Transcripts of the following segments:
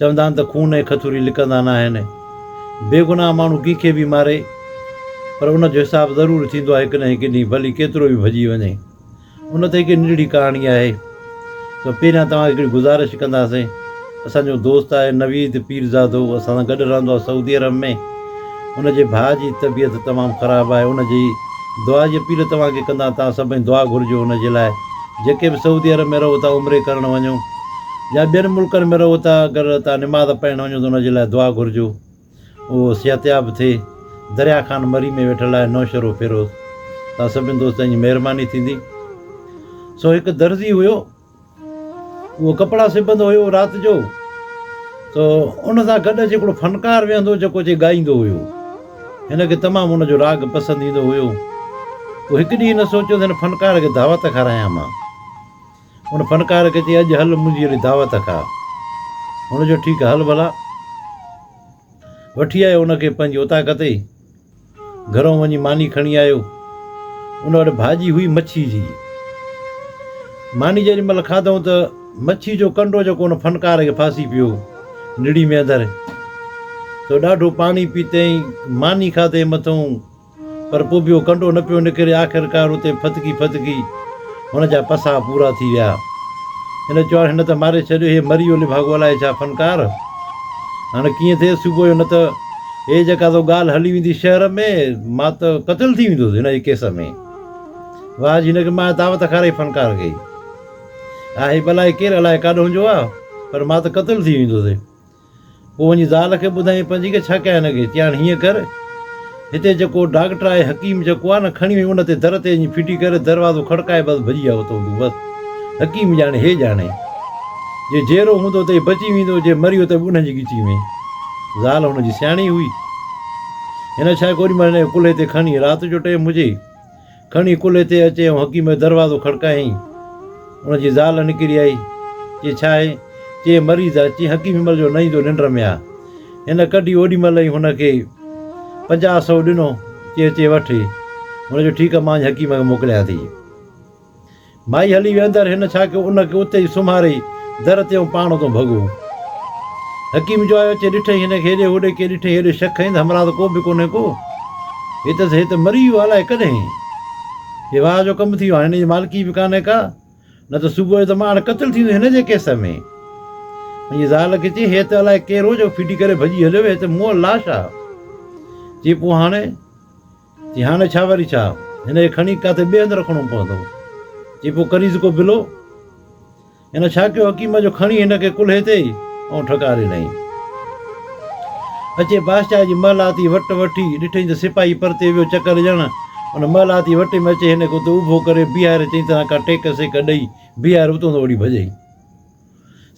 चवंदा आहिनि त खून ऐं खथूरी लिकंदा न आहिनि। बेगुनाह माण्हू कंहिंखे बि मारे पर उनजो हिसाबु ज़रूरु थींदो आहे हिकु न हिकु ॾींहुं, भली केतिरो बि भॼी वञे। उन ते हिकु नंढड़ी कहाणी आहे। त पहिरियां तव्हांखे हिकिड़ी गुज़ारिश कंदासीं, असांजो दोस्त आहे नवीद पीरज़ादो, असां सां गॾु रहंदो आहे सऊदी अरब में। उनजे भाउ जी तबियत तमामु ख़राबु आहे। उनजी दुआ जी अपील तव्हांखे कंदा, तव्हां सभई दुआ घुरिजो उनजे लाइ। जेके बि सऊदी अरब में रहो था, उमिरे करणु वञो या ॿियनि मुल्कनि में रहो था, अगरि तव्हां निमाज़ पढ़णु वञो त उनजे लाइ दुआ घुरिजो, उहो सिहतयाब थिए। दरिया ख़ान मरी में वेठल आहे नौशरो फिरोज़। तव्हां सभिनी दोस्तनि जी महिरबानी थींदी। सो हिकु दर्ज़ी हुयो, उहो कपिड़ा सिबंदो हुयो राति जो। तो उन सां गॾु हिकिड़ो फ़नकार वेहंदो जेको चई ॻाईंदो हुयो। हिनखे तमामु हुनजो राग पसंदि ईंदो हुयो। पोइ हिकु ॾींहुं हिन सोचियो त हिन फ़नकार खे दावत खारायां मां। उन फ़नकार खे चई अॼु हल मुंहिंजी अहिड़ी दावत खा। हुनजो ठीकु हल भला। वठी आयो उनखे पंहिंजी उताक ते, घरों वञी मानी खणी आयो। उन वटि भाॼी हुई मच्छी जी। मानी जेॾी महिल खाधऊं त मच्छी जो कंडो जेको उन फ़नकार खे फासी पियो निड़ी में अंदरि। त ॾाढो पाणी पीतई, मानी खाधे मथां, पर पोइ बि उहो कंडो न पियो निकिरे। आख़िरकार उते फतकी फतकी हुनजा पसा पूरा थी विया। हिन चयो हिन त मारे छॾियो, हे मरी वियो लिभाॻो अलाए छा फ़नकार। हाणे कीअं थिए सुबुह जो, न त हे जेका तो ॻाल्हि हली वेंदी शहर में, मां त क़तलु थी वेंदुसि हिन जे केस में। वाह जी, हिनखे मां दावत खाराई फ़नकार खे। आहे भला केरु अलाए काॾो हुंजो आहे, पर मां त क़तलु थी वेंदुसि। पोइ वञी ज़ाल खे ॿुधाई पंहिंजी खे, छा कया हिनखे? चई हाणे हीअं कर, हिते जेको डॉक्टर आहे हकीम जेको आहे न, खणी वई उन ते दर ते वञी फिटी करे दरवाज़ो खड़काए, बसि भॼी विया उतां तूं। बसि हकीम ॼाणे हे ॼाणे, जे जहिड़ो हूंदो त बची वेंदो, जे मरी वियो त उनजी ॻिची में। ज़ाल हुनजी सियाणी हुई। हिन छा ओॾी महिल हिन कुल्हे ते खणी, राति जो टाइम हुजे, खणी कुल्हे ते अचे ऐं हकीम जो दरवाज़ो खड़कायईं। उनजी ज़ाल निकिरी आई। चई छा आहे? चई मरीज़ आहे। चई हकीम हिनमहिल जो न ईंदो, निंड में आहे। हिन कढी ओॾी महिल ई हुनखे 50-100 ॾिनो। चई अचे वठी। हुनजो ठीकु आहे, मां हकीम खे मोकिलियां थी। माई हली वई अंदरि। हिन छा कयो, उनखे उते ई सुम्हारे दर ते पाण तो भॻो। हकीम जो आयो, अचे ॾिठई हिनखे, हेॾे होॾे के ॾिठई, हेॾे शक खईं त हमरा त को बि कोन्हे को, हे त मरी वियो अलाए कॾहिं। हे वाह जो कमु थी वियो आहे, हिन जी मालिकी बि कान्हे का, न त सुबुह जो त मां हाणे क़तलु थींदो हिन जे केस में। मुंहिंजी ज़ाल खे चई हे त अलाए केरु हो जो फिटी करे भॼी हलियो, हे त मुंहुं लाश आहे। चई पोइ हाणे? चई हाणे छा वरी छा, हिनखे खणी किथे ॿिए हंधि रखिणो पवंदो। चई पोइ करीज़ को बिलो। हिन छा कयो, हकीम जो खणी हिनखे कुल्हे ते ऐं ठकारे ॾिनई। अचे बादशाह जी महलाती वटि वठी, ॾिठई त सिपाही परते वियो चकर ॾियणु। उन महलाती वटि में अचे, हिनखे उते ऊभो करे बीहारे चई तरह का टेक सेक ॾेई बीहारे उतां त ओड़ी भॼई।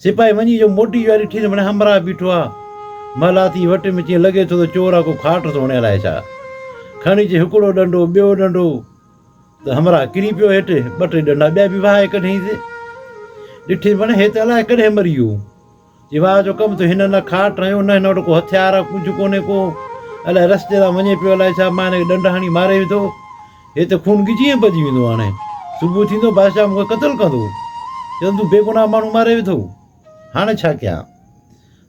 सिपाही वञी जो मोटी वियो आहे, ॾिठी त माना हमरा बीठो आहे महलाती वटि में। चई लॻे थो त चोर आहे, को खाट थो हणे अलाए छा। खणी चई हिकिड़ो डंडो, ॿियो डंडो, त हमरा किरी पियो हेठि। 2-3 डंडा ॿिया बि वाहे कढईंसि। ॾिठी माना हे त अलाए कॾहिं मरी वियो। चई वाह जो कमु थियो, हिन न खाट हयो, न हिन वटि को हथियार आहे, कुझु कोन्हे को, अलाए रस्ते तां वञे पियो अलाए छा। मां हिनखे डंड हणी मारे विधो, हे त खून ॻिची भॼी वेंदो। हाणे सुबुह थींदो, बादशाह मूंखे क़तलु कंदो, चवंदो तूं बेगुनाह माण्हू मारे विधो, हाणे छा कयां?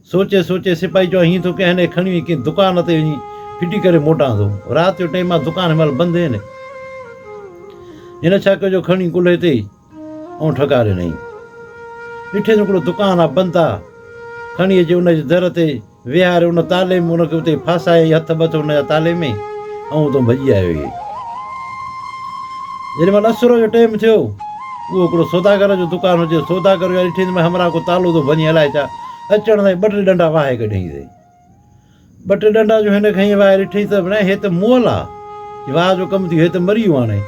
सोचे सोचे सिपाही चयो हीअं थो कयां, हिनखे खणी वञी कंहिं दुकान ते वञी फिटी करे मोटां थो। राति जो टाइम आहे, दुकान हिनमहिल बंदि आहिनि। हिन छा कयो, खणी कुल्हे ते ऐं ठकारे ॾिनई। ॾिठे हिकिड़ो दुकानु आहे, बंदि आहे। खणी अचे उनजे दर ते विहारे, उन ताले में उनखे उते फासाए, हथ बथ हुनजा ताले में, ऐं उतां भॼी आयो। इहे जेॾी महिल असुर जो टाइम थियो, उहो हिकिड़ो सौदागर जो दुकानु हुजे, सौदागर विया, ॾिठी त हमरा को तालो थो वञे अलाए छा। अचण ताईं 2-3 डंडा वाहे कढईंसि। 2-3 डंडा जो हिन खईं वाहे, ॾिठई त न हे त मुअल आहे। वाह जो कमु थी, हे त मरी वियो।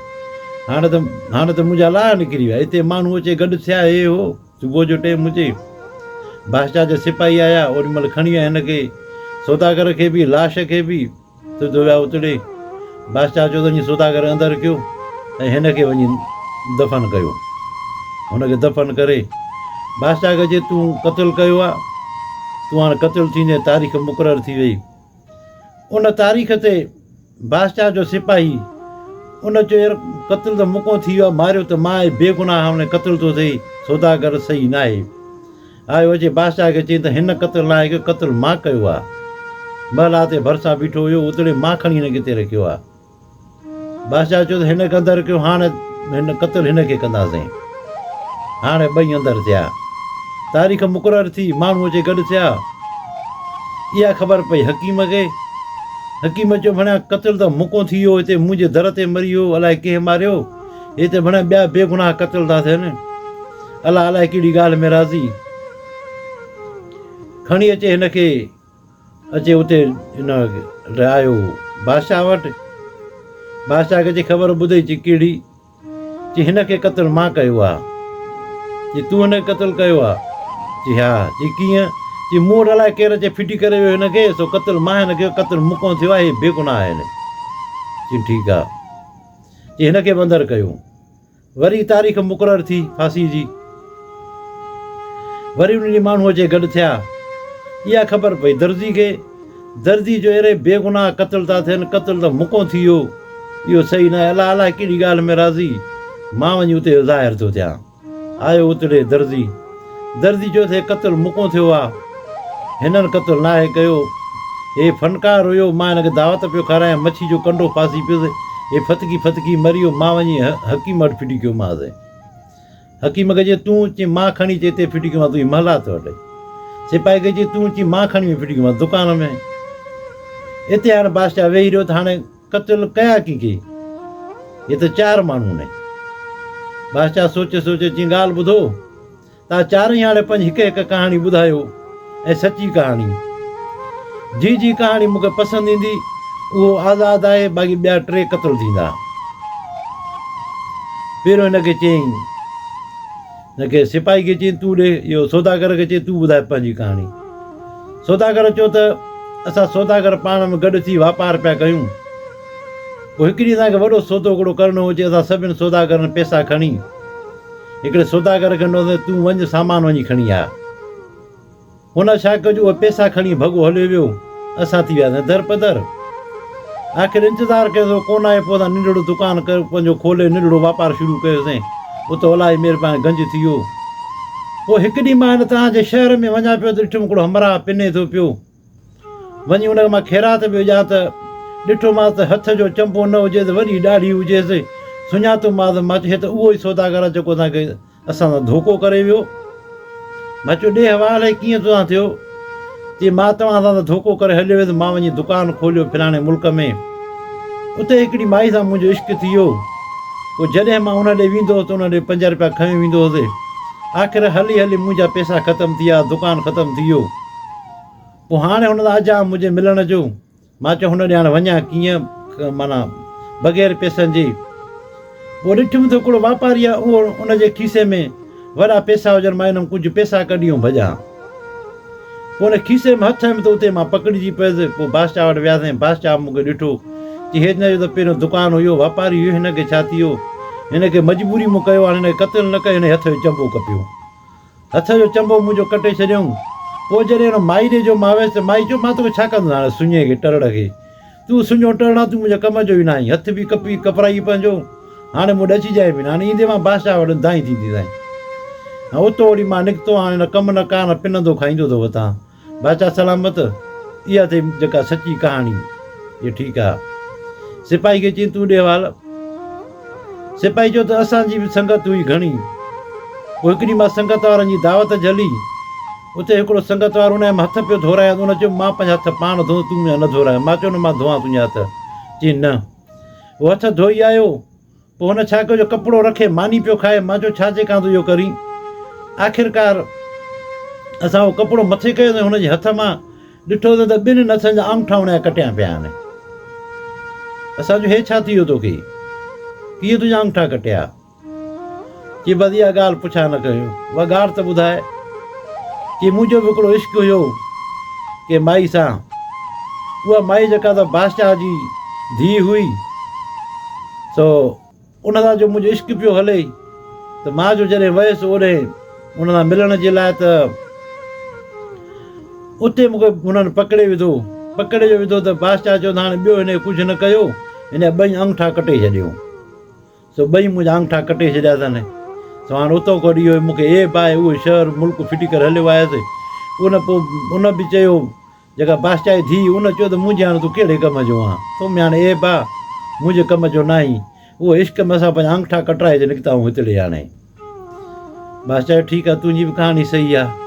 हाणे त मुंहिंजा लाह निकिरी विया। हिते माण्हू अचे गॾु थिया, हे हो सुबुह जो टाइम हुजे। बादशाह जा सिपाही आया, ओॾी महिल खणी विया हिनखे, सौदागर खे बि, लाश खे बि, सिधो विया उतड़े। बादशाह चयो त वञी सौदागर अंदरि कयो ऐं हिनखे वञी दफ़न कयो। हुनखे दफ़न करे बादशाह खे चई तूं क़तलु कयो आहे, तूं हाणे क़तलु थींदे, तारीख़ मुक़ररु थी वई। उन तारीख़ ते बादशाह जो सिपाही उन चयो यार क़तलु त मूंखां थी वियो आहे, मारियो त मां बेगुनाह हाणे क़तलु थो थिए, सौदागर सही न आहे। आयो अचे बादशाह खे चई त हिन क़तल न आहे, क़तल मां कयो आहे। ॿ लाते भरिसां बीठो हुयो, उतड़े मां खणी हिनखे हिते रखियो आहे। बादशाह चयो त हिन खे अंदरि कयो, हाणे हिन क़तल हिन खे कंदासीं। हाणे ॿई अंदरि थिया, तारीख़ मुक़ररु थी, माण्हू अचे गॾु थिया। इहा ख़बर पई हकीम खे। हकीम चयो भणिया क़तल त मुको थी वियो, हिते मुंहिंजे दर ते मरी वियो, अलाए कंहिं मारियो, हिते भणिया ॿिया बेगुनाह क़तल था थियनि, अलाह अलाए कहिड़ी ॻाल्हि में राज़ी। खणी अचे हिनखे, अचे उते हिन आयो बादशाह वटि। बादशाह खे चई ख़बर ॿुधई, चई कहिड़ी? चई हिनखे क़तल मां कयो आहे। चई तूं हिन क़तल कयो आहे? चई हा। चई कीअं? चई मूं वटि अलाए केरु अचे फिटी करे वियो हिनखे, सो क़तल मां हिनखे, क़तल मुको थियो आहे, हे बेगुनाह आहिनि। चई ठीकु आहे। चई हिनखे बि अंदरि कयो। वरी तारीख़ मुक़ररु थी फांसी जी। वरी उन ॾींहुं माण्हू अचे गॾु थिया। इहा ख़बर पई दर्जी खे। दर्जी जो अहिड़े बेगुनाह क़तल था थियनि, क़तल त मुको थी वियो, इहो सही न आहे, अलाह अलाए कहिड़ी ॻाल्हि में राज़ी। मां वञी उते ज़ाहिर थो थियां। आयो उतरे दर्जी। दर्जी चयो थे क़तल मुको थियो आहे, हिननि क़तल न आहे कयो, हे फ़नकार हुयो, मां हिनखे दावत पियो खारायां, मच्छी जो कंडो फासी पियोसि, हे फतकी फतकी मरी वियो, मां वञी हकीम वटि फिटी कयोमांसि। हकीम खे चई तूं? चई मां खणी चई हिते फिटी कयोमांसि, तुंहिंजी महलात वटि। सिपाही खे चई तूं? चई मां खणी फिटी कयोमांसि दुकान में। हिते हाणे बादशाह वेही रहियो त हाणे क़तल कया कंहिंखे? हे त 4 माण्हू आहिनि। बादशाह सोचे सोचे चई ॻाल्हि ॿुधो, तव्हां 4 हाणे पंहिंजी हिकु हिकु कहाणी ॿुधायो, ऐं सची कहाणी। जी कहाणी मूंखे पसंदि ईंदी उहो आज़ादु आहे, बाक़ी ॿिया 3 क़तल थींदा। पहिरियों हिनखे चयईं, हिनखे सिपाही खे चयईं तूं ॾे, इहो सौदागर खे चई तूं ॿुधाए पंहिंजी कहाणी। सौदागर चयो त असां सौदागर पाण में गॾु थी वापारु पिया कयूं, पोइ हिकिड़ी असांखे वॾो सौदो हिकिड़ो करिणो हुजे, असां सभिनि सौदागरनि पैसा खणी हिकिड़े सौदागर खे ॾिनोसीं, तूं वञु सामान वञी खणी आ। हुन छा कयो, उहे पैसा खणी भॻो हलियो वियो, असां थी वियासीं दर पदर। आख़िर इंतज़ारु कयोसीं कोन आयो, पोइ असां नंढिड़ो दुकानु कर पंहिंजो खोले नंढिड़ो वापारु शुरू कयोसीं, उते अलाही महिरबानी गंज थी वियो। पोइ हिकु ॾींहुं मां हिन तव्हांजे शहर में वञा पियो त ॾिठुमि हिकिड़ो हमराह पिने थो पियो, वञी हुनखे मां ख़ैरात पियो ॾियां त ॾिठोमांसि त हथ जो चंपो न हुजेसि, वॾी ॾाढी हुजेसि, सुञातोमांसि। मां चयो हे त उहो ई सौदागर आहे जेको असांखे असां सां धोखो करे वियो। मां चयो ॾे हवाल आहे कीअं तव्हां थियो? चई मां तव्हां सां त धोखो करे हलियो वियुसि, मां वञी दुकानु खोलियो फलाणे मुल्क में, उते हिकिड़ी माई सां मुंहिंजो इश्क थी वियो। पोइ जॾहिं मां हुन ॾे वेंदो हुउसि त हुन ॾे 5 रुपया खणी वेंदो हुउसि। आख़िर हली हली मुंहिंजा पैसा ख़तमु थी विया, दुकानु ख़तमु थी वियो। पोइ हाणे हुन सां अजां मुंहिंजे मिलण जो। मां चयो हुन ॾे हाणे वञा कीअं, माना बग़ैर पैसनि जे। पोइ ॾिठुमि त हिकिड़ो वापारी आहे, उहो उनजे खीसे में वॾा पैसा हुजनि, मां हिननि कुझु पैसा कढी भॼां। पोइ हुन खीसे में हथ में त उते मां पकड़िजी पियुसि। पोइ बादशाह वटि वियासीं। बादशाह मूंखे ॾिठो, चई हिन जो त पहिरियों दुकानु हुयो, वापारी हुयो, हिनखे छा थी वियो? हिनखे मजबूरी मूं कयो, हाणे हिनखे क़तल न कयो, हिन हथ जो चंबो कपियो, हथ जो चंबो मुंहिंजो कटे छॾियऊं। पोइ जॾहिं हुन माई ॾे जो मां वियुसि त माई चयो मां तोखे छा कंदो हाणे सुञे खे टरड़ खे, तूं सुञो टरणा, तूं मुंहिंजे कम जो ई न आई, हथ बि कपी कपराई पंहिंजो, हाणे मूं ॾची जाए बि न, हाणे ईंदे मां बादशाह वटि दाई थींदी साईं। हा उतो वरी मां निकितो, हाणे न कमु न कान पिनंदो खाईंदो थो वतां। बादशाह सलामत। इहा अथई जेका सची कहाणी। इहा ठीकु आहे। सिपाही खे चई तूं ॾे हवाल। सिपाही चयो त असांजी बि संगत हुई घणी। पोइ हिकिड़ी मां संगत वारनि जी दावत झली, उते हिकिड़ो संगत वारो हुनजे हथ पियो धोराए, त हुन चयो मां पंहिंजा हथ पाण धो, तूं मुंहिंजा न धोराए। मां चयो न मां धोआ तुंहिंजा हथ। चई न। उहो हथ धोई आयो। पोइ हुन छा कयो, कपिड़ो रखे मानी पियो खाए। मां चयो छा चई कां तूं इहो करी? आख़िरकार असां उहो कपिड़ो मथे कयोसीं, हुनजे हथ मां ॾिठोसीं त 2 नथनि जा आंगूठा हुनजा कटिया पिया आहिनि। असांजो हे छा थी वियो तोखे, कीअं तुंहिंजा आंगूठा कटिया? चई बसि इहा ॻाल्हि पुछा न कयो, उहा ॻाल्हि त ॿुधाए। चई मुंहिंजो बि हिकिड़ो इश्क हुयो के माई सां, उहा माई जेका त बादशाह जी धीउ हुई, सो उन सां जो मुंहिंजो इश्क पियो हले, त मां जो जॾहिं वियुसि ओॾे उन सां मिलण जे लाइ, त उते मूंखे हुननि पकिड़े विधो। पकिड़े जो विधो त बादशाह चयो त हाणे ॿियो हिन कुझु न कयो, हिन जा 2 अंगूठा कटे छॾियो। सो 2 मुंहिंजा अंगूठा कटे छॾिया अथनि। सो हाणे उतां खां वठी इहो मूंखे एब आहे उहो शहर मुल्क फिटी करे हलियो आयसि। उन पोइ उन बि चयो, जेका बादशाह जी धीउ, उन चयो त मुंहिंजे हाणे तूं कहिड़े कम जो आहीं, तो में हाणे एब आहे, मुंहिंजे कम जो न आहीं। उहो इश्क में असां पंहिंजा अंगूठा कटराए निकिता आहियूं हिते हाणे। बादशाह ठीकु आहे, तुंहिंजी बि कहाणी सही आहे।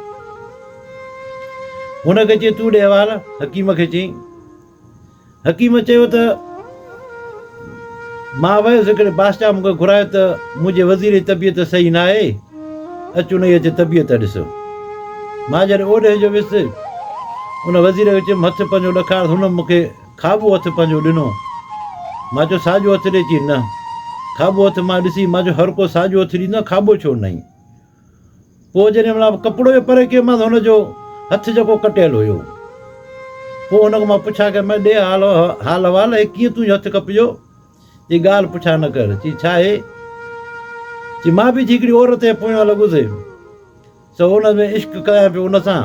हुनखे चई तूं ॾे हवाल, हकीम खे चई। हकीम चयो त मां वियुसि, हिकिड़े बादशाह मूंखे घुरायो त मुंहिंजे वज़ीर जी तबियत सही न आहे, अचु हुनजी अचे तबियत ॾिसो। मां जॾहिं ओॾे जो वियुसि, उन वज़ीर खे चयुमि हथु पंहिंजो ॾेखार। हुन मूंखे खाॿो हथु पंहिंजो ॾिनो। मां चयो साॼो हथु ॾे। चई न। खाॿो हथु मां ॾिसी, मां चयो हर को साॼो हथु ॾींदो, खाॿो छो न आई। पोइ जॾहिं मां कपिड़ो जो परे कयो मां त हुनजो हथु जेको कटियलु हुयो। पोइ हुनखां मां पुछा कि मैं ॾे हाल हवाल, हे कीअं तुंहिंजो हथु कपिजो? चई ॻाल्हि पुछा न कर। चई छा आहे? चई मां बि हिकिड़ी औरत जे पोयां लॻुसि, सो हुन में इश्क कयां पियो उन सां।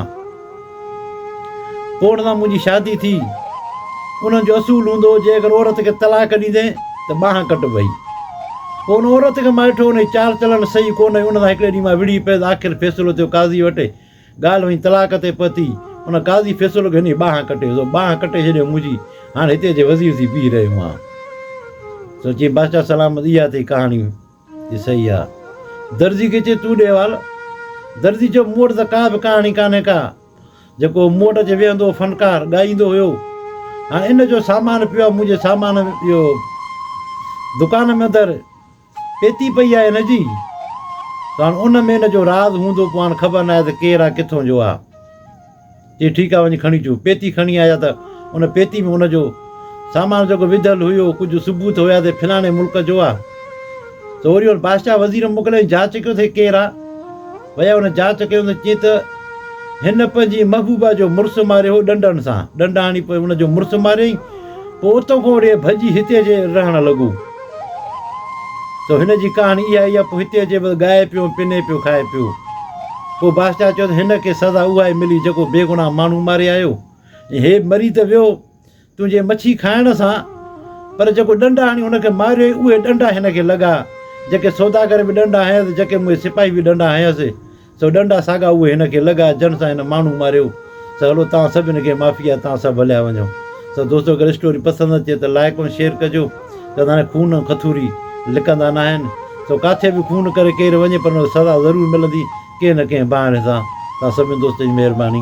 पोइ हुन सां मुंहिंजी शादी थी। उन्हनि जो असूल हूंदो हो, जे अगरि औरत खे तलाक ॾींदे त ॿांह कटबई। पोइ हुन औरत खे मां ॾिठो, हुन जी चाल चलन सही कोन हुई। उन सां हिकिड़े ॾींहुं मां विड़ी पियुसि। आख़िर फ़ैसिलो थियो काज़ी वटि, ॻाल्हि वई तलाक ते पती। उन काज़ी फ़ैसिलो कयो, हिन जी ॿांह कटे। सो ॿांह कटे छॾियो मुंहिंजी। हाणे हिते जे वज़ीर थी बीह रहियो आहियां। सो चई बादशाह सलामत, इहा अथई कहाणी। चई सही आहे। दर्जी खे चई तूं ॾे हवाल। दर्जी चयो मूं वटि त का बि कहाणी कान्हे का। जेको मूं वटि अची वेहंदो फ़नकार ॻाईंदो हुयो। हाणे इन जो सामान पियो आहे मुंहिंजे सामान में, इहो दुकान में अंदरि पेती पई आहे हिन जी। त हाणे उन में हिन जो राज़ हूंदो, पोइ हाणे ख़बर न आहे त केरु आहे, किथां जो आहे। चई ठीकु आहे, वञी खणी अचो। पेती खणी आया त उन पेती में हुनजो सामान जेको विधलु हुयो, कुझु सबूत हुया त फलाणे मुल्क जो आहे। त वरी हुन बादशाह वज़ीर मोकिलियो, जांच कयो अथई केरु आहे। भैया हुन जांच कयो त चई त हिन पंहिंजी महबूबा जो मुड़ुसु मारियो हो ॾंडनि सां। ॾंड हणी पोइ हुनजो मुड़ुसु मारियईं। पोइ उतां खां वरी भॼी हिते जे रहणु लॻो। त हिन जी कहाणी इहा ई आहे। पोइ हिते अचे ॻाए पियो, पिने पियो, खाए पियो। पोइ बादशाह चयो त हिन खे सज़ा उहा ई मिली जेको बेगुनाह माण्हू मारे आयो। हे मरी त वियो तुंहिंजे मच्छी खाइण सां, पर जेको ॾंड हणी हुनखे मारियो, उहे ॾंडा हिन खे लॻा। जेके सौदागर बि ॾंडा हयसि, जेके मुंहिंजे सिपाही बि ॾंडा हयसि, सो ॾंडा साॻा उहे हिन खे लॻा, जन सां हिन माण्हू मारियो। सो हलो तव्हां सभिनी खे माफ़ी आहे, तव्हां सभु हलिया वञो। सो दोस्तो अगरि स्टोरी पसंदि अचे त लाइक ऐं शेयर कजो। त हाणे खून खथूरी लिकंदा न आहिनि। सो किथे बि खून करे केरु वञे, पर सज़ा ज़रूरु मिलंदी कंहिं न कंहिं बहाने सां। तव्हां सभिनी दोस्तनि जी महिरबानी।